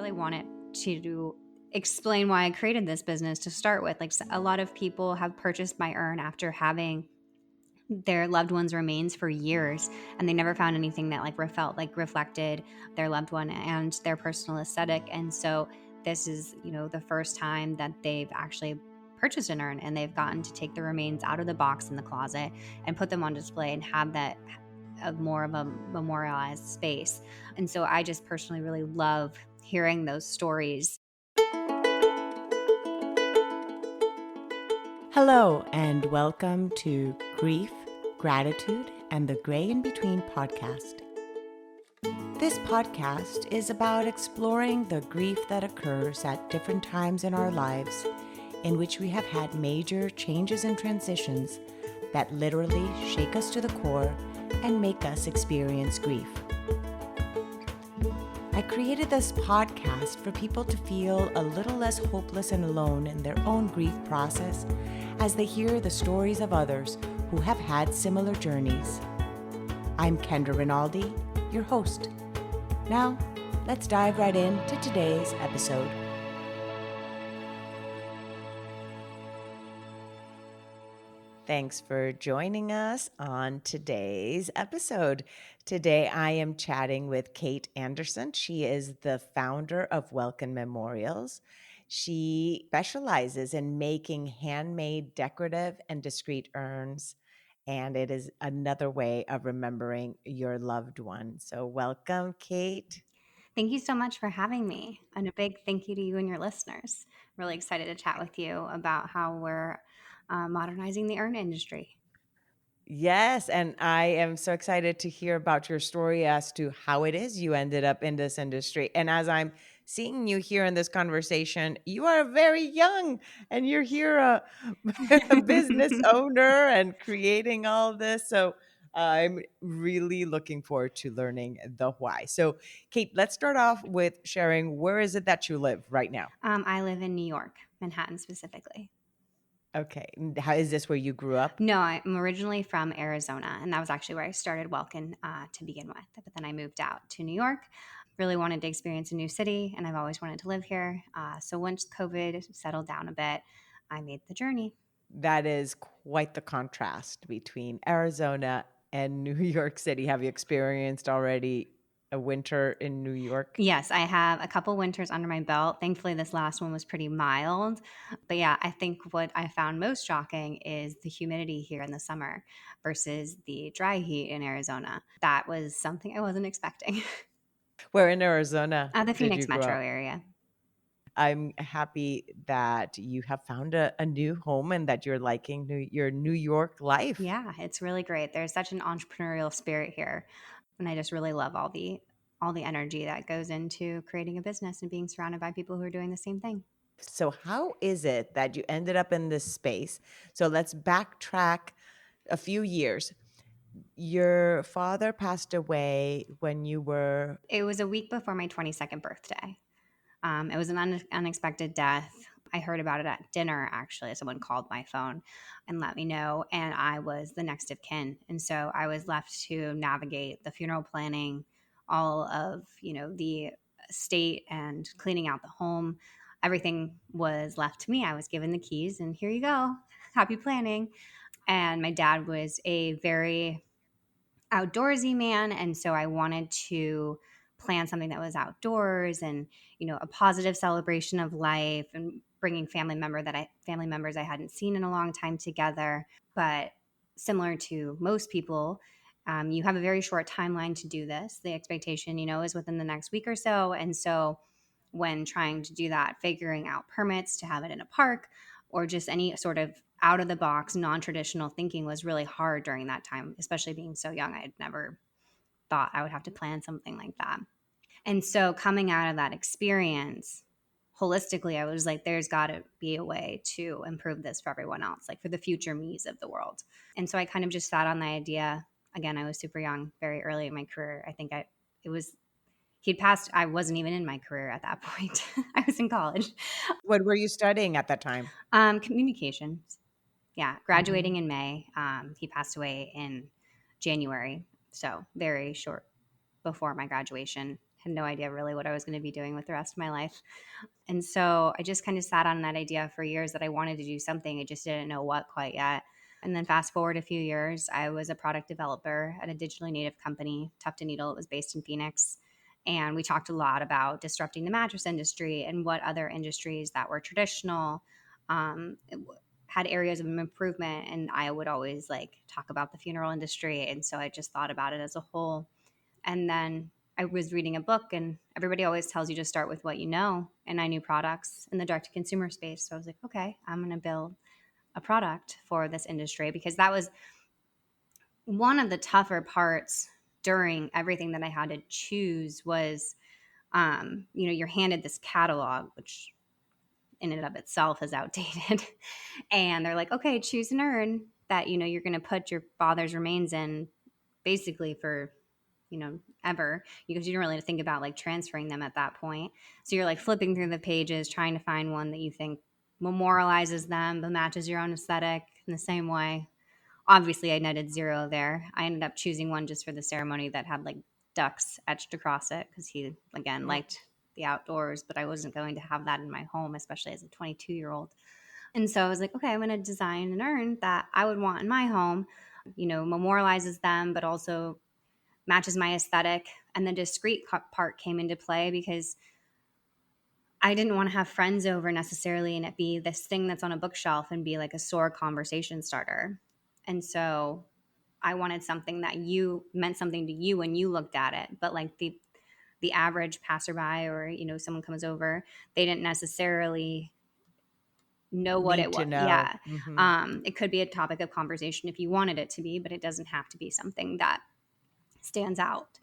really wanted to explain why I created this business to start with. Like a lot of people have purchased my urn after having their loved one's remains for years, and they never found anything that felt like reflected their loved one and their personal aesthetic. And so this is, the first time that they've actually purchased an urn, and they've gotten to take the remains out of the box in the closet and put them on display and have that more of a memorialized space. And so I just personally really love hearing those stories. Hello, and welcome to Grief, Gratitude, and the Gray in Between podcast. This podcast is about exploring the grief that occurs at different times in our lives, in which we have had major changes and transitions that literally shake us to the core and make us experience grief. I created this podcast for people to feel a little less hopeless and alone in their own grief process as they hear the stories of others who have had similar journeys. I'm Kendra Rinaldi, your host. Now, let's dive right into today's episode. Thanks for joining us on today's episode. Today, I am chatting with Kate Anderson. She is the founder of Welkin Memorials. She specializes in making handmade decorative and discreet urns, and it is another way of remembering your loved one. So welcome, Kate. Thank you so much for having me. And a big thank you to you and your listeners. Really excited to chat with you about how we're modernizing the urn industry. Yes, and I am so excited to hear about your story as to how it is you ended up in this industry. And as I'm seeing you here in this conversation, you are very young and you're here a business owner and creating all this. So I'm really looking forward to learning the why. So, Kate, let's start off with sharing, where is it that you live right now? I live in New York, Manhattan specifically. Okay. How is this where you grew up? No, I'm originally from Arizona, and that was actually where I started Welkin to begin with. But then I moved out to New York, really wanted to experience a new city, and I've always wanted to live here. So once COVID settled down a bit, I made the journey. That is quite the contrast between Arizona and New York City. Have you experienced already a winter in New York? Yes, I have a couple winters under my belt. Thankfully, this last one was pretty mild. But yeah, I think what I found most shocking is the humidity here in the summer versus the dry heat in Arizona. That was something I wasn't expecting. Where in Arizona The did you Phoenix grow metro up? area. I'm happy that you have found a new home and that you're liking your New York life. Yeah, it's really great. There's such an entrepreneurial spirit here, and I just really love all the energy that goes into creating a business and being surrounded by people who are doing the same thing. So, how is it that you ended up in this space? So, let's backtrack a few years. Your father passed away when you were. It was a week before my 22nd birthday. It was an unexpected death. I heard about it at dinner, actually. Someone called my phone and let me know, and I was the next of kin. And so I was left to navigate the funeral planning, all of, the estate and cleaning out the home. Everything was left to me. I was given the keys, and here you go. Happy planning. And my dad was a very outdoorsy man, and so I wanted to plan something that was outdoors and a positive celebration of life and bringing family members I hadn't seen in a long time together. But similar to most people, you have a very short timeline to do this. The expectation is within the next week or so. And so when trying to do that, figuring out permits to have it in a park or just any sort of out of the box, non-traditional thinking was really hard during that time, especially being so young. I had never thought I would have to plan something like that. And so coming out of that experience, holistically, I was like, there's got to be a way to improve this for everyone else, like for the future me's of the world. And so I kind of just sat on the idea. Again, I was super young, very early in my career. I think he'd passed. I wasn't even in my career at that point. I was in college. What were you studying at that time? Communications. Yeah, Mhm. graduating in May. He passed away in January, so very short before my graduation. had no idea really what I was going to be doing with the rest of my life. And so I just kind of sat on that idea for years that I wanted to do something. I just didn't know what quite yet. And then fast forward a few years, I was a product developer at a digitally native company, Tuft and Needle. It was based in Phoenix. And we talked a lot about disrupting the mattress industry and what other industries that were traditional had areas of improvement. And I would always like talk about the funeral industry. And so I just thought about it as a whole. And then I was reading a book, and everybody always tells you to start with what you know. And I knew products in the direct to consumer space. So I was like, okay, I'm going to build a product for this industry, because that was one of the tougher parts during everything that I had to choose was, you're handed this catalog, which in and of itself is outdated. And they're like, okay, choose an urn that, you're going to put your father's remains in basically for ever, because you don't really think about like transferring them at that point. So you're like flipping through the pages trying to find one that you think memorializes them but matches your own aesthetic in the same way. Obviously I netted zero there. I ended up choosing one just for the ceremony that had like ducks etched across it, because he again Mm. liked the outdoors, but I wasn't going to have that in my home, especially as a 22-year-old. And so I was like, okay, I'm going to design an urn that I would want in my home, memorializes them but also matches my aesthetic. And the discreet part came into play because I didn't want to have friends over necessarily and it be this thing that's on a bookshelf and be like a sore conversation starter. And so I wanted something that you meant something to you when you looked at it, but like the average passerby or someone comes over, they didn't necessarily know what it Need was. to know. Yeah. Mhm. It could be a topic of conversation if you wanted it to be, but it doesn't have to be something that stands out.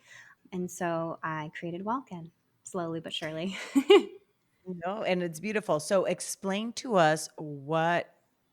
And so I created Welkin slowly but surely. No, and it's beautiful. So explain to us what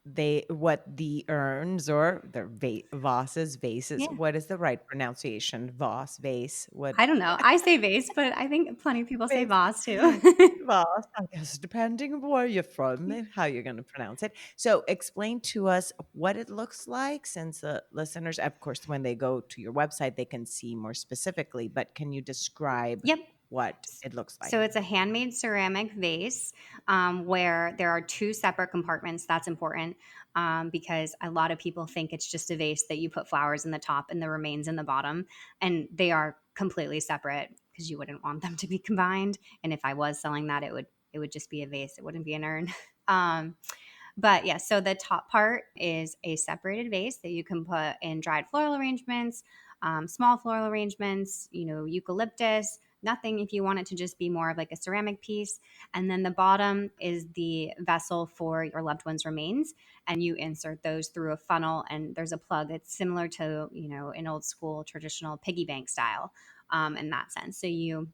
the urns or the vases, Yeah. what is the right pronunciation? Vase, what I don't know. I say vase, but I think plenty of people say vase? vase too. Vase, I guess depending on where you're from and how you're gonna pronounce it. So explain to us what it looks like, since the listeners, of course, when they go to your website, they can see more specifically, but can you describe Yep. what it looks like? So it's a handmade ceramic vase, where there are two separate compartments. That's important, because a lot of people think it's just a vase that you put flowers in the top and the remains in the bottom, and they are completely separate because you wouldn't want them to be combined. And if I was selling that, it would just be a vase. It wouldn't be an urn. Um, But yeah, so the top part is a separated vase that you can put in dried floral arrangements, small floral arrangements, eucalyptus, nothing if you want it to just be more of like a ceramic piece. And then the bottom is the vessel for your loved one's remains. And you insert those through a funnel, and there's a plug. It's similar to, an old school traditional piggy bank style, in that sense. So you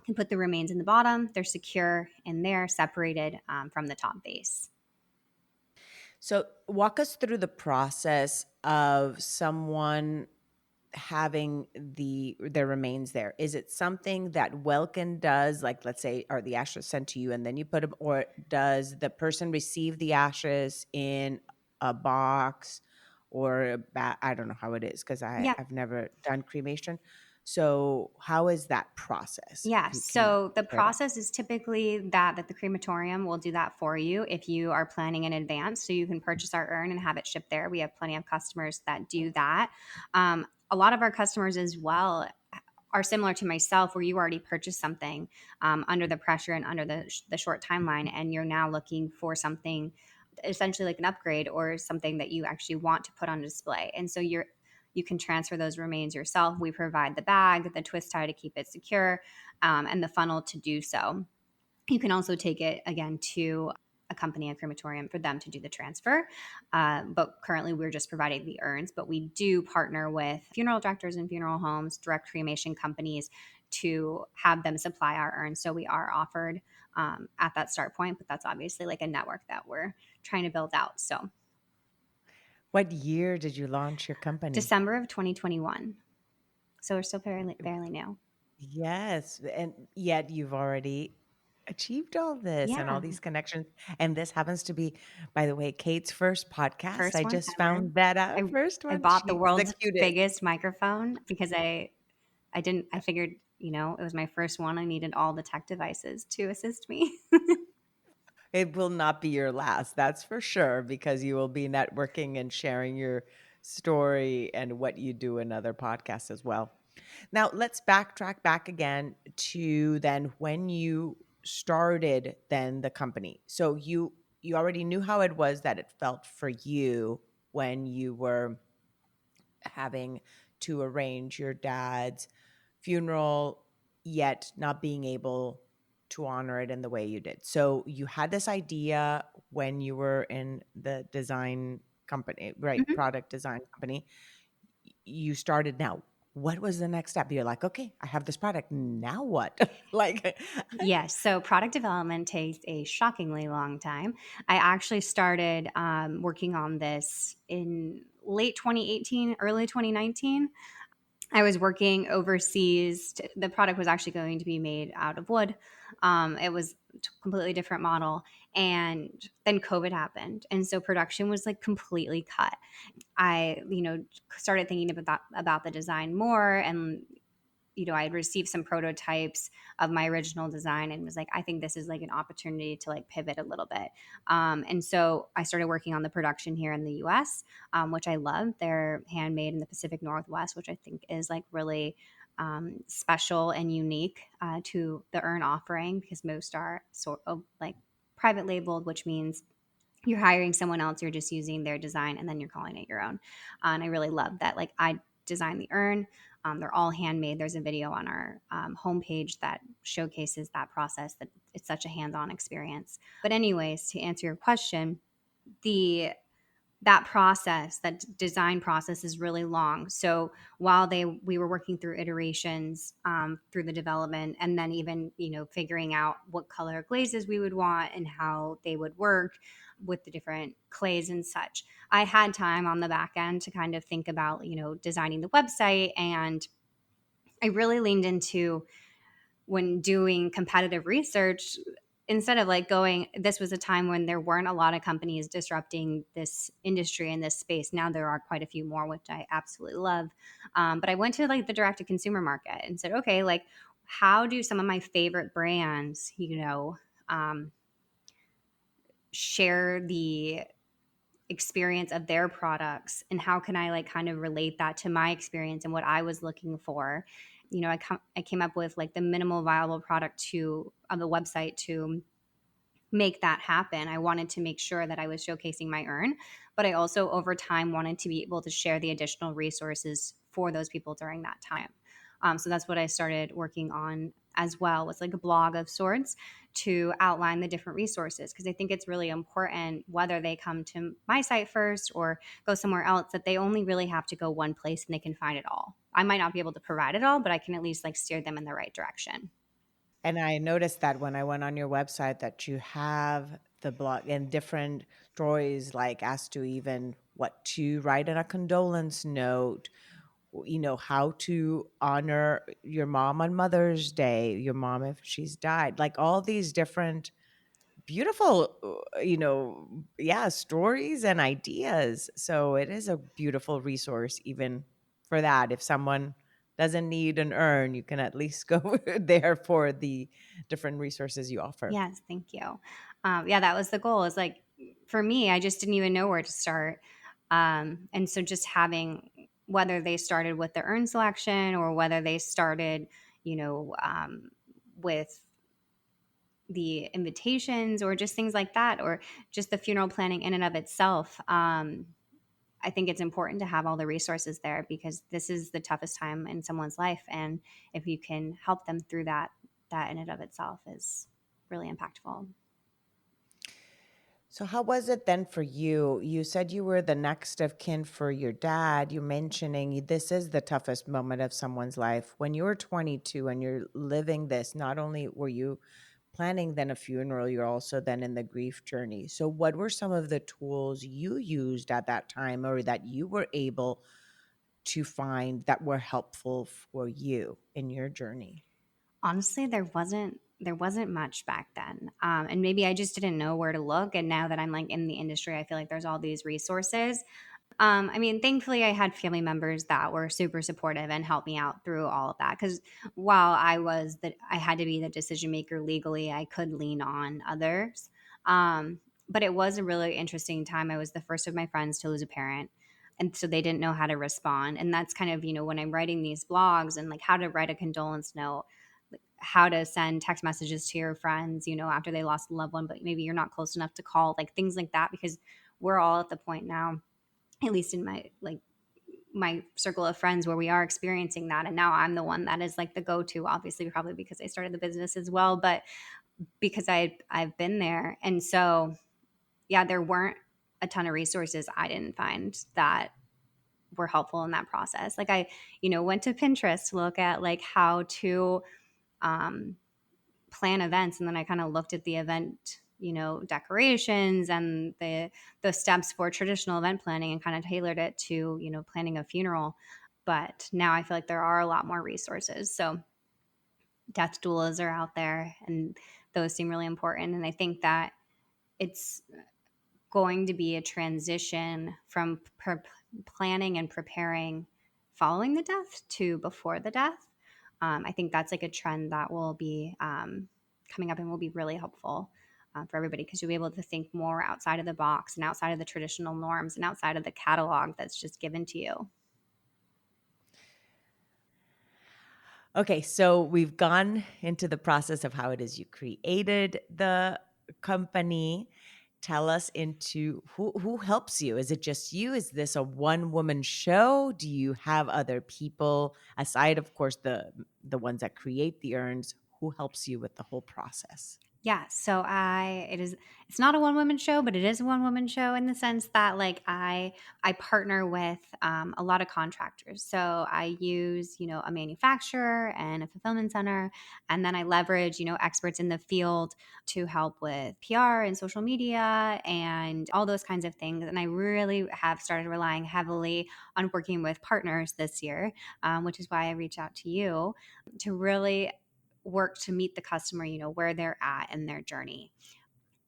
can put the remains in the bottom, they're secure in there, separated from the top vase. So walk us through the process of someone having their remains there. Is it something that Welkin does? Like, let's say, are the ashes sent to you and then you put them, or does the person receive the ashes in a box or I don't know how it is, because Yeah. I've never done cremation. So how is that process? Yeah, If you can so the share that. process is typically that the crematorium will do that for you if you are planning in advance. So you can purchase our urn and have it shipped there. We have plenty of customers that do that. A lot of our customers as well are similar to myself, where you already purchased something under the pressure and under the short timeline, and you're now looking for something essentially like an upgrade or something that you actually want to put on display. And so you can transfer those remains yourself. We provide the bag, the twist tie to keep it secure, and the funnel to do so. You can also take it again to a company, a crematorium, for them to do the transfer. But currently, we're just providing the urns. But we do partner with funeral directors and funeral homes, direct cremation companies, to have them supply our urns. So we are offered at that start point, but that's obviously like a network that we're trying to build out. So What year did you launch your company? December of 2021. So we're still fairly new. Yes, and yet you've already achieved all this and all Yeah. these connections. And this happens to be, by the way, Kate's first podcast. First I one just ever. found that out. I First I one. bought the She's the world's cutest. biggest microphone because I figured It was my first one. I needed all the tech devices to assist me. It will not be your last, that's for sure, because you will be networking and sharing your story and what you do in other podcasts as well. Now, let's backtrack back again to then when you started then the company. So you already knew how it was that it felt for you when you were having to arrange your dad's funeral, yet not being able to honor it in the way you did. So you had this idea when you were in the design company, right? Mhm. Product design company. You started now. What was the next step? You're like, okay, I have this product. Now what? Like, Yes. So product development takes a shockingly long time. I actually started working on this in late 2018, early 2019. I was working overseas. The product was actually going to be made out of wood. It was a completely different model. And then COVID happened. And so production was like completely cut. I, started thinking about the design more, and I had received some prototypes of my original design and was like, I think this is like an opportunity to like pivot a little bit. And so I started working on the production here in the US, which I love. They're handmade in the Pacific Northwest, which I think is like really special and unique to the urn offering, because most are sort of like private labeled, which means you're hiring someone else, you're just using their design, and then you're calling it your own. And I really love that. Like, I designed the urn. They're all handmade. There's a video on our homepage that showcases that process. That it's such a hands-on experience. But anyways, to answer your question, the that process, that design process, is really long. So while we were working through iterations through the development, and then even figuring out what color glazes we would want and how they would work with the different clays and such, I had time on the back end to kind of think about designing the website. And I really leaned into, when doing competitive research, instead of like going, this was a time when there weren't a lot of companies disrupting this industry in this space. Now there are quite a few more, which I absolutely love. But I went to like the direct to consumer market and said, okay, like, how do some of my favorite brands, share the experience of their products, and how can I like kind of relate that to my experience and what I was looking for. I came up with like the minimal viable product to on the website to make that happen. I wanted to make sure that I was showcasing my urn, but I also over time wanted to be able to share the additional resources for those people during that time. So that's what I started working on as well, was like a blog of sorts to outline the different resources, because I think it's really important, whether they come to my site first or go somewhere else, that they only really have to go one place and they can find it all. I might not be able to provide it all, but I can at least like steer them in the right direction. and I noticed that when I went on your website that you have the blog and different stories, like as to even what to write in a condolence note, how to honor your mom on Mother's Day, your mom if she's died, like all these different beautiful, yeah, stories and ideas. So it is a beautiful resource, even for that. If someone doesn't need an urn, you can at least go there for the different resources you offer. Yes, thank you. Yeah, that was the goal. Is like, for me, I just didn't even know where to start, and so just having, whether they started with the urn selection or whether they started, with the invitations or just things like that, or just the funeral planning in and of itself. I think it's important to have all the resources there, because this is the toughest time in someone's life, and if you can help them through that, that in and of itself is really impactful. So, how was it then for you? You said you were the next of kin for your dad. You mentioning this is the toughest moment of someone's life. When you were 22 and you're living this, not only were you planning then a funeral, you're also then in the grief journey. So, what were some of the tools you used at that time or that you were able to find that were helpful for you in your journey? Honestly, there wasn't much back then, and maybe I just didn't know where to look. And now that I'm like in the industry, I feel like there's all these resources. I mean, thankfully, I had family members that were super supportive and helped me out through all of that. Because while I had to be the decision maker legally, I could lean on others. Um, but it was a really interesting time. I was the first of my friends to lose a parent. And so they didn't know how to respond. And that's kind of, when I'm writing these blogs and like how to write a condolence note, like how to send text messages to your friends, after they lost a loved one, but maybe you're not close enough to call, like things like that, because we're all at the point now, at least in my circle of friends, where we are experiencing that. And now I'm the one that is like the go-to, obviously, probably because I started the business as well, but because I've been there. And so yeah, there weren't a ton of resources I didn't find that were helpful in that process. Like I, went to Pinterest to look at like how to um plan events, and then I kind of looked at the event, decorations and the steps for traditional event planning, and kind of tailored it to, planning a funeral. But now I feel like there are a lot more resources. So death doulas are out there, and those seem really important. And I think that it's going to be a transition from planning and preparing following the death to before the death. I think that's like a trend that will be coming up and will be really helpful for everybody, because you'll be able to think more outside of the box and outside of the traditional norms and outside of the catalog that's just given to you. Okay, so we've gone into the process of how it is you created the company. Tell us into who helps you. Is it just you? Is this a one-woman show? Do you have other people aside, of course, the ones that create the urns? Who helps you with the whole process? Yeah, so it's not a one woman show, but it is a one woman show in the sense that like I partner with a lot of contractors. So I use, a manufacturer and a fulfillment center, and then I leverage, experts in the field to help with PR and social media and all those kinds of things. And I really have started relying heavily on working with partners this year, which is why I reach out to you to really work to meet the customer, where they're at in their journey.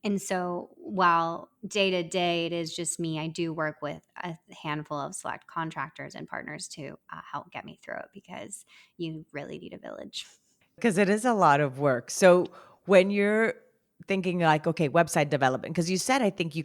And so while day to day it is just me, I do work with a handful of select contractors and partners to help get me through it, because you really need a village. Because it is a lot of work. So when you're thinking like, okay, website development, because you said, I think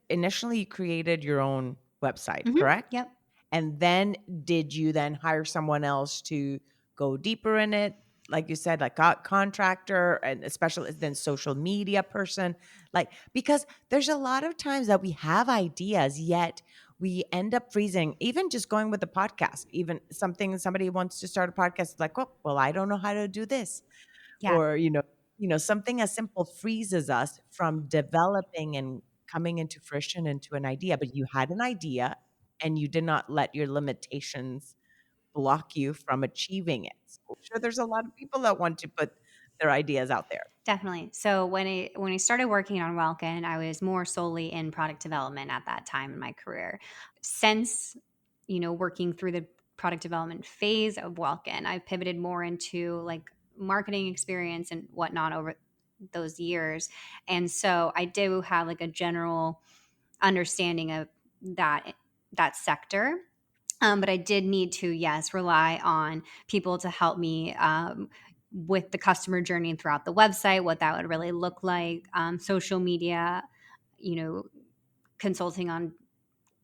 initially you created your own website, correct? Yep. And then did you then hire someone else to go deeper in it? Like you said, like a contractor and especially then social media person. Like, because there's a lot of times that we have ideas, yet we end up freezing, even just going with the podcast, even somebody wants to start a podcast, like, oh, well, I don't know how to do this. Yeah. Or, something as simple freezes us from developing and coming into fruition into an idea. But you had an idea and you did not let your limitations block you from achieving it. So I'm sure there's a lot of people that want to put their ideas out there. Definitely. So when I started working on Welkin, I was more solely in product development at that time in my career. Since, working through the product development phase of Welkin, I pivoted more into like marketing experience and whatnot over those years. And so I do have like a general understanding of that sector. But I did need to, yes, rely on people to help me with the customer journey throughout the website, what that would really look like, social media, you know, consulting on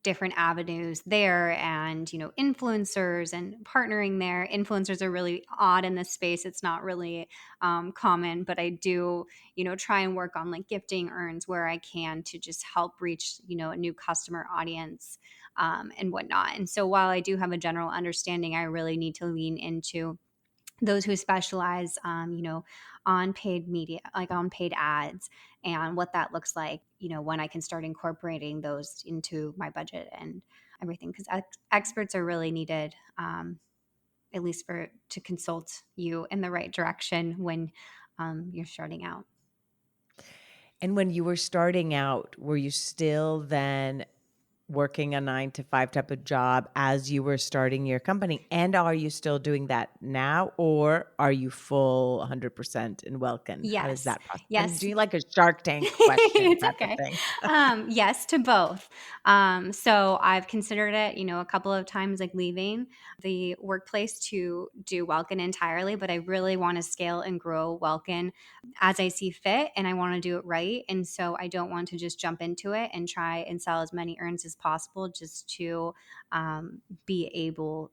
different avenues there, and influencers and partnering there. Influencers are really odd in this space. It's not really common, but I do try and work on like gifting urns where I can, to just help reach a new customer audience, and whatnot. And so while I do have a general understanding, I really need to lean into those who specialize, on paid media, like on paid ads, and what that looks like, when I can start incorporating those into my budget and everything. Because experts are really needed, at least to consult you in the right direction when you're starting out. And when you were starting out, were you still then working a 9 to 5 type of job as you were starting your company? And are you still doing that now, or are you full 100% in Welkin? How does Yes. that process? I'm Yes. doing like a Shark Tank question It's type of okay. thing. Yes to both. So I've considered it, a couple of times, like leaving the workplace to do Welkin entirely, but I really want to scale and grow Welkin as I see fit, and I want to do it right. And so I don't want to just jump into it and try and sell as many urns as possible just to be able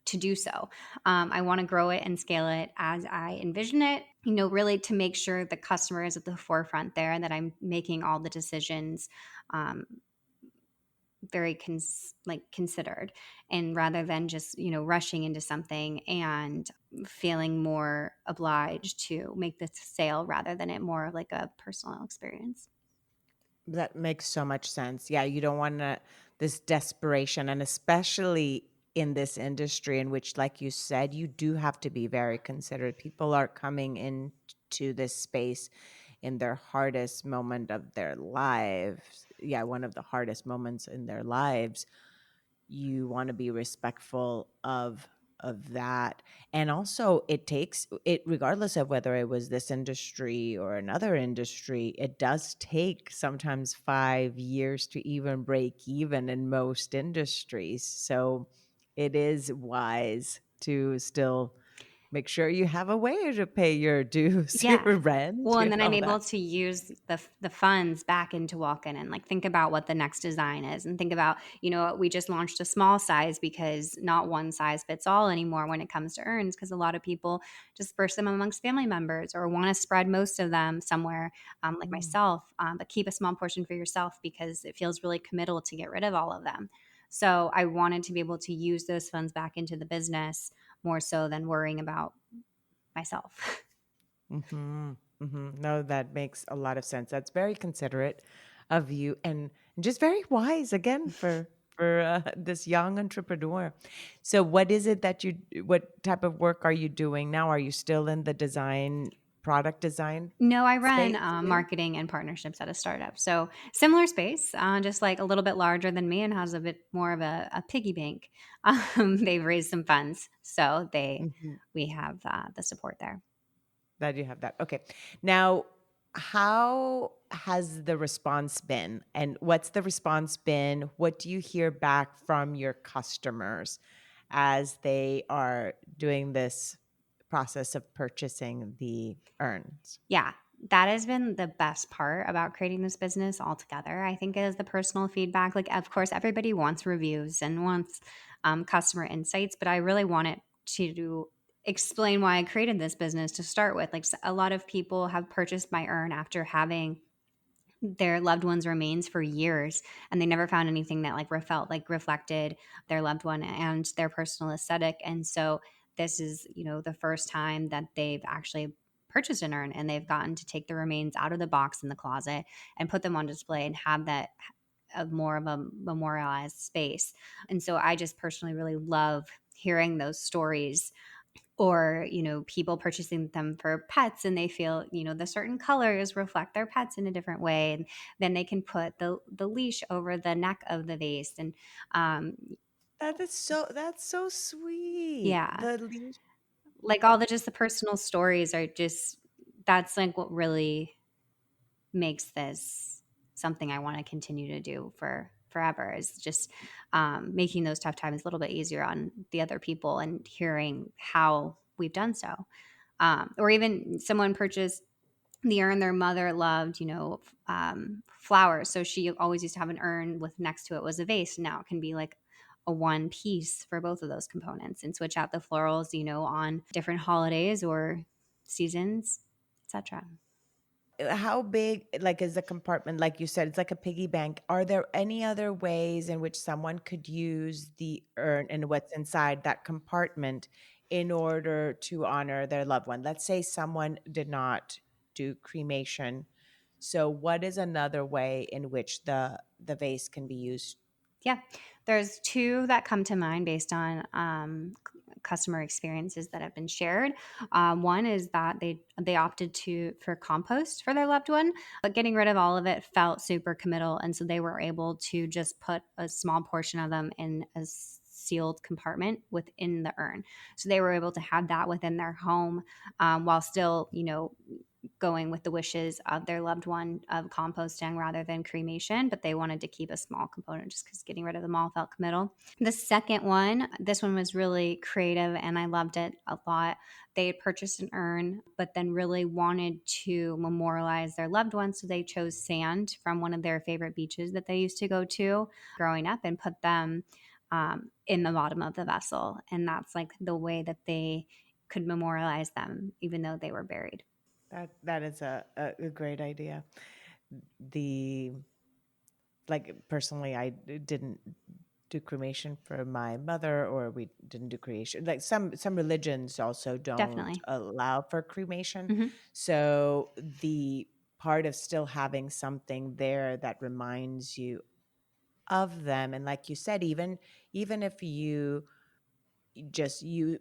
to do so. I want to grow it and scale it as I envision it, really to make sure the customer is at the forefront there and that I'm making all the decisions um, very considered, and rather than just rushing into something and feeling more obliged to make the sale rather than it more like a personal experience. That makes so much sense. Yeah, you don't want this desperation, and especially in this industry in which, like you said, you do have to be very considerate. People are coming into this space in their hardest moment of their lives. Yeah, one of the hardest moments in their lives. You want to be respectful of that. And also it takes it, regardless of whether it was this industry or another industry, it does take sometimes 5 years to even break even in most industries. So it is wise to still make sure you have a way to pay your dues, Yeah. your rent, Well, and then I'm all able that. to use the funds back into Walk-in and like think about what the next design is, and think about, we just launched a small size because not one size fits all anymore when it comes to urns, because a lot of people disperse them amongst family members or want to spread most of them somewhere, like Mm. myself, but keep a small portion for yourself because it feels really committal to get rid of all of them. So I wanted to be able to use those funds back into the business more so than worrying about myself. Mhm, mhm. No, that makes a lot of sense. That's very considerate of you, and just very wise again for this young entrepreneur. So, what is it that what type of work are you doing now? Are you still in the product design No, I run space too? marketing and partnerships at a startup. So similar space, just like a little bit larger than me and has a bit more of a piggy bank. They've raised some funds, so Mhm. we have the support there. That you have that. Okay. Now, how has the response been? And what's the response been? What do you hear back from your customers as they are doing this process of purchasing the urns? Yeah, that has been the best part about creating this business altogether. I think is the personal feedback. Like, of course, everybody wants reviews and wants customer insights, but I really wanted to explain why I created this business to start with. Like, a lot of people have purchased my urn after having their loved one's remains for years, and they never found anything that like felt like reflected their loved one and their personal aesthetic. And so this is the first time that they've actually purchased an urn, and they've gotten to take the remains out of the box in the closet and put them on display and have that of more of a memorialized space. And so I just personally really love hearing those stories, or people purchasing them for pets, and they feel the certain colors reflect their pets in a different way, and then they can put the leash over the neck of the vase. And um That's so sweet. yeah, The leash. like all the just the personal stories are just, that's like what really makes this something I want to continue to do for forever, is just making those tough times a little bit easier on the other people and hearing how we've done so. Or even someone purchased the urn their mother loved, flowers. So she always used to have an urn with next to it was a vase. Now it can be like a one piece for both of those components, and switch out the florals, on different holidays or seasons, etc. How big, like, is the compartment? Like you said, it's like a piggy bank. Are there any other ways in which someone could use the urn and what's inside that compartment in order to honor their loved one? Let's say someone did not do cremation. So what is another way in which the vase can be used? Yeah, there's two that come to mind based on customer experiences that have been shared. One is that they opted to for compost for their loved one, but getting rid of all of it felt super committal, and so they were able to just put a small portion of them in a sealed compartment within the urn. So they were able to have that within their home, while still, going with the wishes of their loved one of composting rather than cremation, but they wanted to keep a small component just because getting rid of them all felt committal. The second one, this one was really creative and I loved it a lot. They had purchased an urn, but then really wanted to memorialize their loved one. So they chose sand from one of their favorite beaches that they used to go to growing up and put them in the bottom of the vessel. And that's like the way that they could memorialize them, even though they were buried. That is a great idea. The like personally, didn't do cremation for my mother, or we didn't do cremation. Like some religions also don't Definitely. allow for cremation. Hmm. So the part of still having something there that reminds you of them, and like you said, even if you just use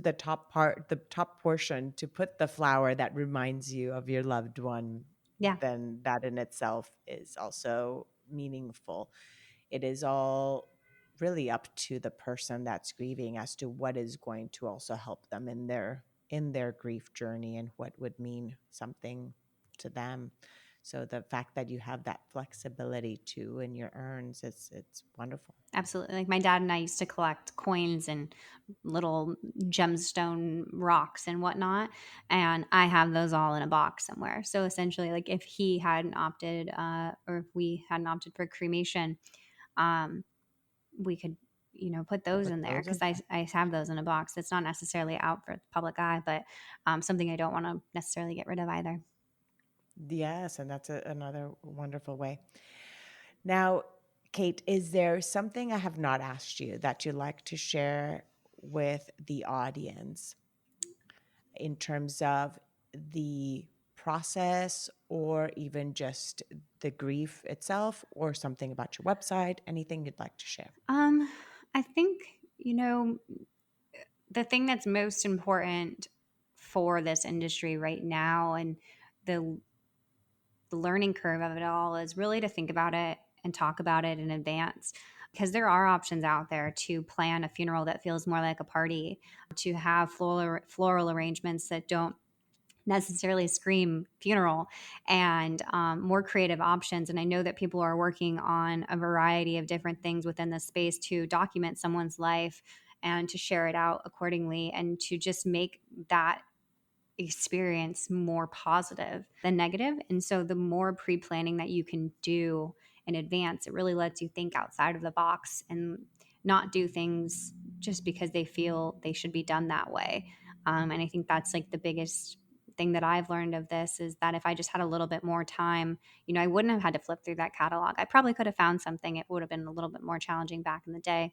the top portion to put the flower that reminds you of your loved one, Yeah, then that in itself is also meaningful. It is all really up to the person that's grieving as to what is going to also help them in their grief journey and what would mean something to them. So the fact that you have that flexibility too in your urns, it's wonderful. absolutely. Like my dad and I used to collect coins and little gemstone rocks and whatnot. And I have those all in a box somewhere. So essentially, like if he hadn't opted, or if we hadn't opted for cremation, um, we could, put those Put in there those because in. I have those in a box. It's not necessarily out for the public eye, but something I don't want to necessarily get rid of either. Yes, and that's another wonderful way. Now, Kate, is there something I have not asked you that you'd like to share with the audience in terms of the process or even just the grief itself, or something about your website, anything you'd like to share? Um, I think, the thing that's most important for this industry right now and the the learning curve of it all is really to think about it and talk about it in advance, because there are options out there to plan a funeral that feels more like a party, to have floral arrangements that don't necessarily scream funeral, and more creative options. And I know that people are working on a variety of different things within the space to document someone's life and to share it out accordingly and to just make that experience more positive than negative. And so the more pre-planning that you can do in advance, it really lets you think outside of the box and not do things just because they feel they should be done that way. And I think that's like the biggest thing that I've learned of this is that if I just had a little bit more time, I wouldn't have had to flip through that catalog. I probably could have found something. It would have been a little bit more challenging back in the day,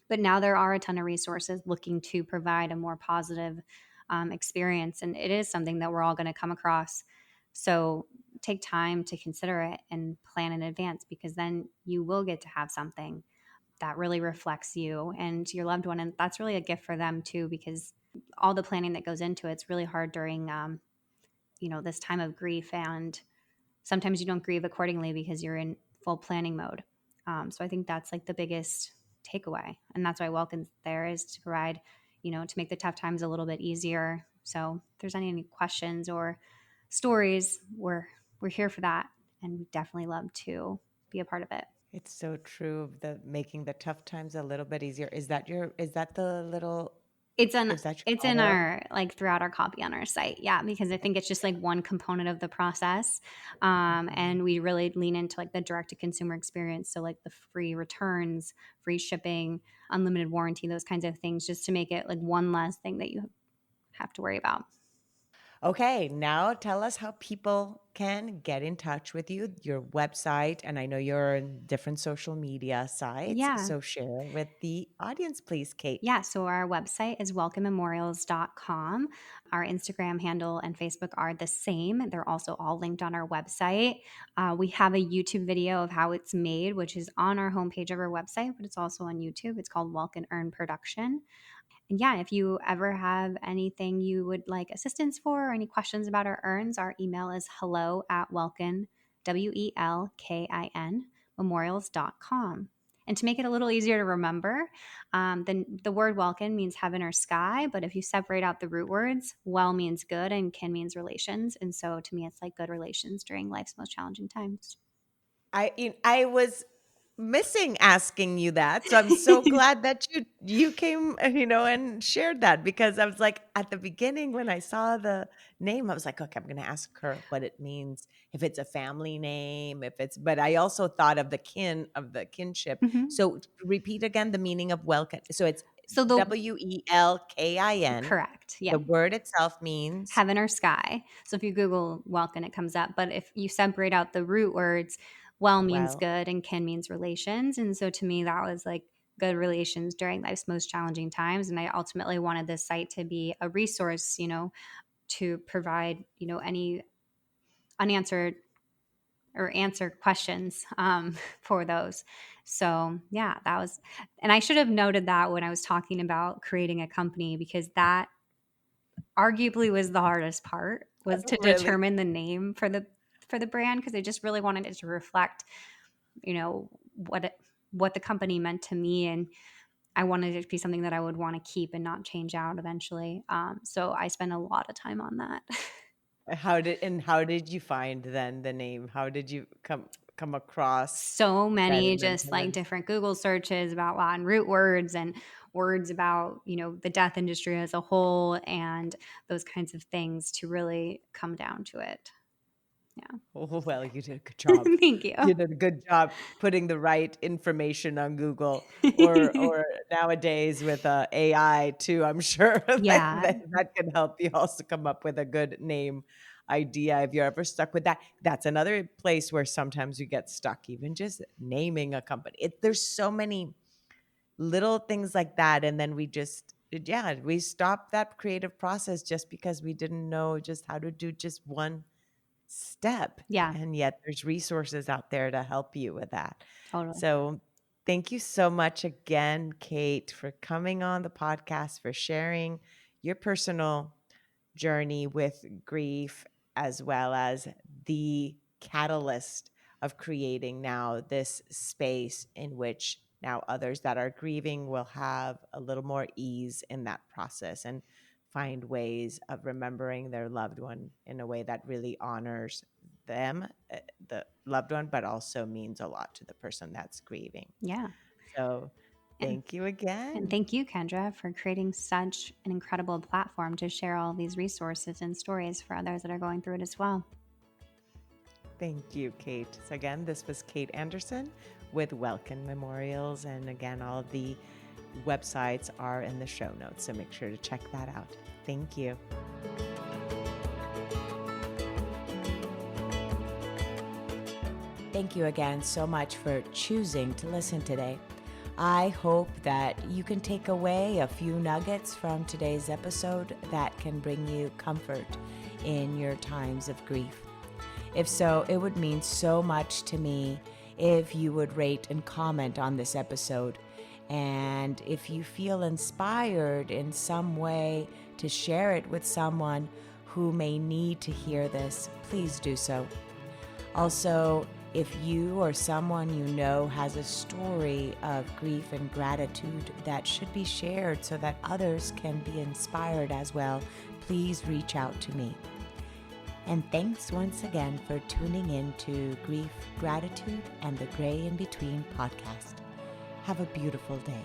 but now there are a ton of resources looking to provide a more positive experience. And it is something that we're all going to come across. So take time to consider it and plan in advance, because then you will get to have something that really reflects you and your loved one. And that's really a gift for them too, because all the planning that goes into it's really hard during, this time of grief. And sometimes you don't grieve accordingly because you're in full planning mode. So I think that's like the biggest takeaway. And that's why Welkin's there, is to provide, to make the tough times a little bit easier. So if there's any questions or stories, we're here for that. And we definitely love to be a part of it. It's so true of the making the tough times a little bit easier. Is that the little It's in is that your it's in motto? our like throughout our copy on our site, yeah, because I think it's just like one component of the process, Mhm. and we really lean into like the direct to consumer experience. So like the free returns, free shipping, unlimited warranty, those kinds of things, just to make it like one less thing that you have to worry about. Okay, now tell us how people can get in touch with you, your website, and I know you're in different social media sites. Yeah. So share with the audience, please, Kate. Yeah, so our website is welconmemorials.com. Our Instagram handle and Facebook are the same. They're also all linked on our website. We have a YouTube video of how it's made, which is on our homepage of our website, but it's also on YouTube. It's called Welkin Urn Production. And yeah, if you ever have anything you would like assistance for or any questions about our urns, our email is hello@welkin, WELKIN, memorials.com. And to make it a little easier to remember, then the word welkin means heaven or sky. But if you separate out the root words, well means good and kin means relations. And so to me, it's like good relations during life's most challenging times. I was missing asking you that. So I'm so glad that you came, and shared that, because I was like, at the beginning when I saw the name, I was like, okay, I'm going to ask her what it means, if it's a family name, but I also thought of the kinship. Mhm. So repeat again the meaning of welkin. So it's So the WELKIN. correct, yeah. The word itself means Heaven or sky. So if you Google Welkin, it comes up. But if you separate out the root words, well means well. good and kin means relations. And so to me, that was like good relations during life's most challenging times. And I ultimately wanted this site to be a resource, to provide, any unanswered or answer questions for those. So yeah, that was, and I should have noted that when I was talking about creating a company, because that arguably was the hardest part, was to Really? determine the name for the brand, because I just really wanted it to reflect, you know, what the company meant to me, and I wanted it to be something that I would want to keep and not change out eventually. So I spent a lot of time on that. How did you find then the name? How did you come across So that many just like invention? different Google searches about Latin root words and words about, the death industry as a whole and those kinds of things to really come down to it. Yeah. Oh, well, you did a good job. Thank you. You did a good job putting the right information on Google, or nowadays with AI too. I'm sure that, Yeah. that can help you also come up with a good name idea if you're ever stuck with that. That's another place where sometimes you get stuck, even just naming a company. There's so many little things like that, and then we stopped that creative process just because we didn't know just how to do just one step. Yeah, And yet there's resources out there to help you with that. totally. So thank you so much again, Kate, for coming on the podcast, for sharing your personal journey with grief, as well as the catalyst of creating now this space in which now others that are grieving will have a little more ease in that process and find ways of remembering their loved one in a way that really honors them, the loved one, but also means a lot to the person that's grieving. Yeah. So And thank you and again. thank you, Kendra, for creating such an incredible platform to share all these resources and stories for others that are going through it as well. Thank you, Kate. So again, this was Kate Anderson with Welkin Memorials. And again, all of the websites are in the show notes, so make sure to check that out. Thank you. Thank you again so much for choosing to listen today. I hope that you can take away a few nuggets from today's episode that can bring you comfort in your times of grief. If so, it would mean so much to me if you would rate and comment on this episode. And if you feel inspired in some way to share it with someone who may need to hear this, please do so. Also, if you or someone you know has a story of grief and gratitude that should be shared so that others can be inspired as well, please reach out to me. And thanks once again for tuning in to Grief, Gratitude, and the Gray in Between podcast. Have a beautiful day.